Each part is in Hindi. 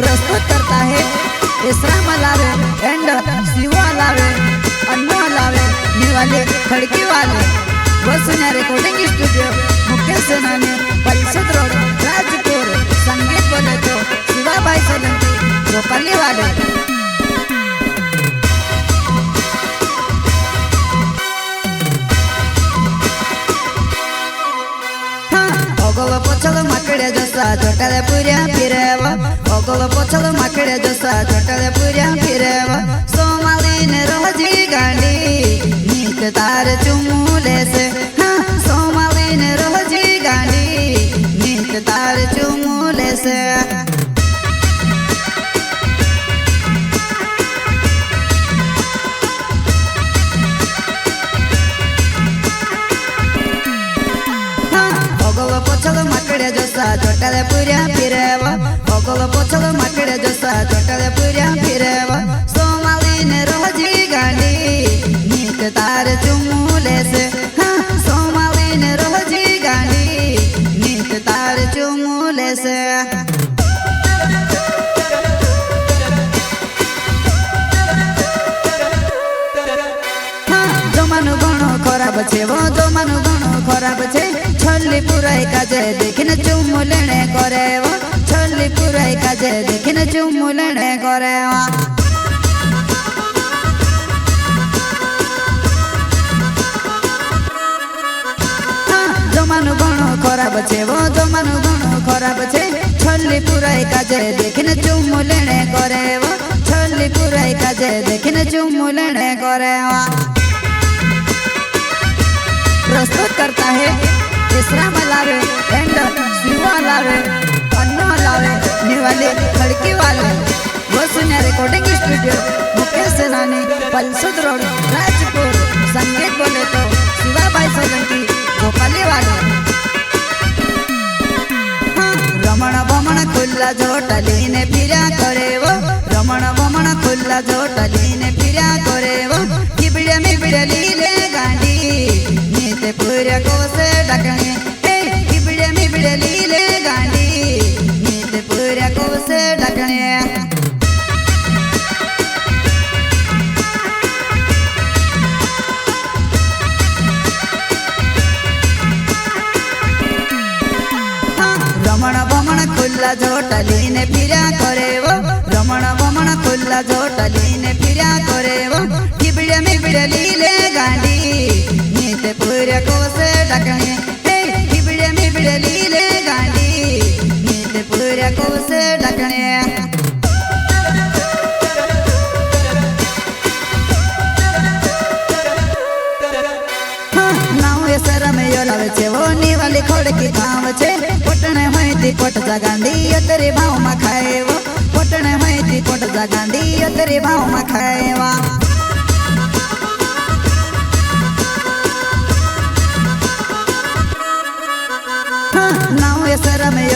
प्रस्तुत करता है इसराम लावे एंड शिवा लावे अन्ना लावे निवाले खड़की वाले वसुना रिकॉर्डिंग स्टूडियो मुख्य सेनानी परिषद रोड राजपुर संगीत बोले तो शिवा भाई सोलंकी गोपाली वाले ओगोलो पोचलो माकड़े जसा छोटाले पुरिया फिरेवा ओगोलो पोचलो माकड़े जसा छोटाले पुरिया फिरेवा सोमाली ने रोजी गांडी नीक तार चुमूले से हाँ सोमाली ने रोजी गांडी नीक तार चुमूले से मकड़े जसा छोटाले पुरिया फिरेवा ओगोलो पोचलो मकड़े जसा छोटाले पुरिया फिरेवा सोमाली ने रोजी गांडी नीक तार चुमूले से हाँ सोमाली ने रोजी गांडी नीक तार चुमूले से जमानु घणो खराब छे वो जमानु घणो खराब छे छल्ली पुराई काजे देखिने चुम्मू लेने करे वो छल्ली पुराई काजे देखिने चुम्मू लेने करे वो जमानु घणो खराब छे वो जमानु घणो खराब छे छल्ली पुराई काजे देखिने चुम्मू लेने करे वो छल्ली पुराई काजे देखिने चुम्मू लेने करे वो प्रस्तुत करता है इसराम लावे एंड शिवा लावे अन्ना लावे निवाले खड़की वाले वसुना रिकॉर्डिंग स्टूडियो मुख्य सेनानी परिषद रोड राजपुर संगीत बोले तो शिवा भाई सोलंकी गोपाली वाले रमण भमण खुल्ला जोटली ने फिरा करे वो रमण भमण खुल्ला जोटली ने फिरा करे वो किबड़े में बिड़ली ले गांडी नीते पूरे को से डकने किबड़े में बिड़ली ले गांडी नीते पूरे को से डकने रमण भमण खुल्ला जोटली ने फिरा करे वो रमण भमण खुल्ला जोटली ने फिरा करे वो किबड़े में बिड़ली ले गांडी नीते पूरे को से डकने किबड़े में बिड़ली ले गांडी नीते पूरे को से डकने लावे छे वो निवाली खड़की गाँव छे पोटने होती पोट जगांडी तेरे भाव में खाए वो पोटने होती पोट जगांडी तेरे भाव में खाए वा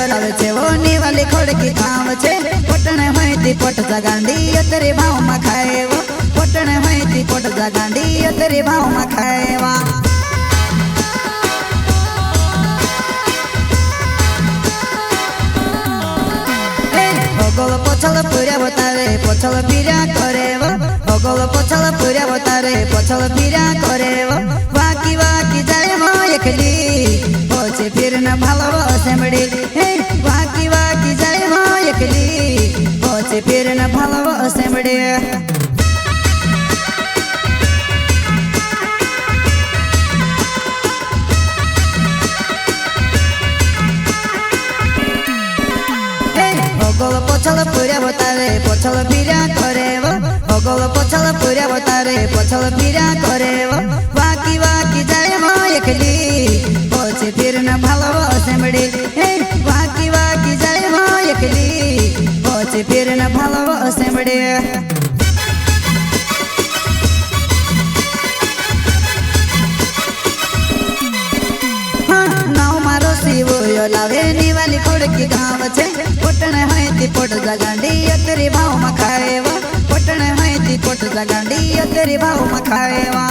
लावे छे वो निवाली खड़की गाँव छे पोटने होती पोट जगांडी तेरे भाव में खाए वो पोटने होती पोट जगांडी तेरे भाव में खाए वा ओगोलो पोचलो पुरिया बतारे पोचलो फिरा करे वो ओगोलो पोचलो पुरिया बतारे पोचलो फिरा करे वो वाकी वाकी जाए वो एकली पोचे फिर न भालो असेंबड़ी वाकी वाकी जाए वो एकली पोचे फिर न भालो असेंबड़ी ओगोलो पोचलो पुरिया बतारे पोचलो फिरा करे वो ओगोलो पोचलो पुरिया बतारे पोचलो फिरा करे वो वाकी वाकी जाए वो एकली पोचे फिर न भालो असेंबड़ी वाकी वाकी जाए वो एकली पोचे फिर न भालो असेंबड़ी लावे निवाली खड़की गाँव छे पोटने होती पोट जगांडी तेरे भाव में खाए वो पोटने होती पोट जगांडी तेरे भाव में खाए वा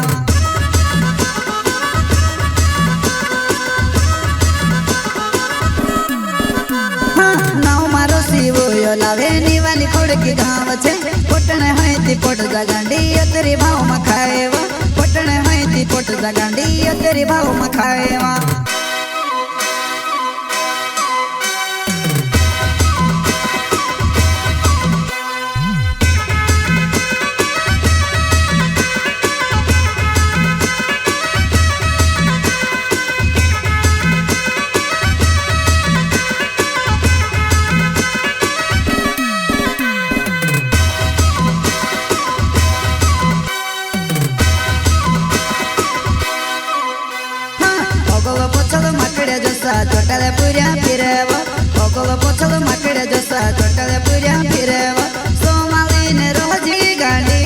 नाव मारो सीवो लावे निवाली खोड़की गाँव छे पोटने है ती पोट जगांडी तेरी भाव में खाएवा पोटने है ती पोट जगांडी तेरी भाव में खाएवा चोटाले पुऱ्या फिरेव ओगल पोछल माकड़े जसा चोटाले पुऱ्या फिरेव सोमालीने रोजी गांडी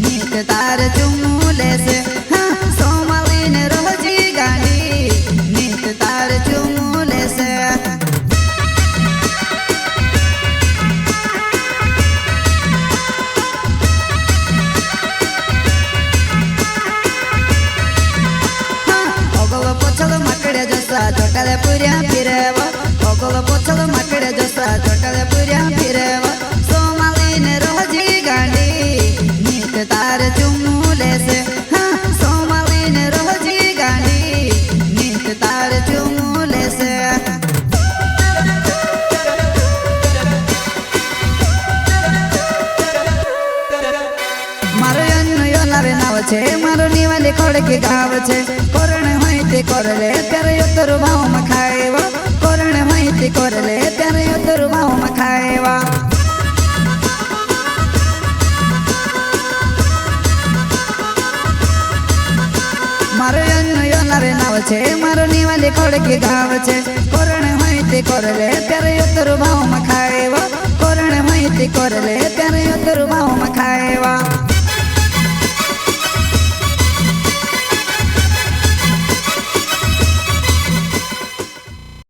नीत तार चुमुले से हाँ सोमालीने रोजी गांडी नीत तार चुमुले से ओगल पोछल माकड़े जसा चोटाले पुऱ्या फिरेव ओगल पोछल माकड़े जसा चोटाले पुऱ्या फिरेव सोमालीने रोजी गांडी नीत तार चुमुले से हाँ सोमालीने रोजी गांडी नीत तार चुमुले से मारो अन्नु यो लावे नाव छे मारो निवाली खोड़की गाव छे कोरण होईती कोरले त्यारे योतरु भाव में खाएवा कोरण होईती कोरले त्यारे योतरु भाव में खाएवा मारो अन्नु यो लावे नाव छे मारो निवाली खोड़की गाव छे कोरण होईती कोरले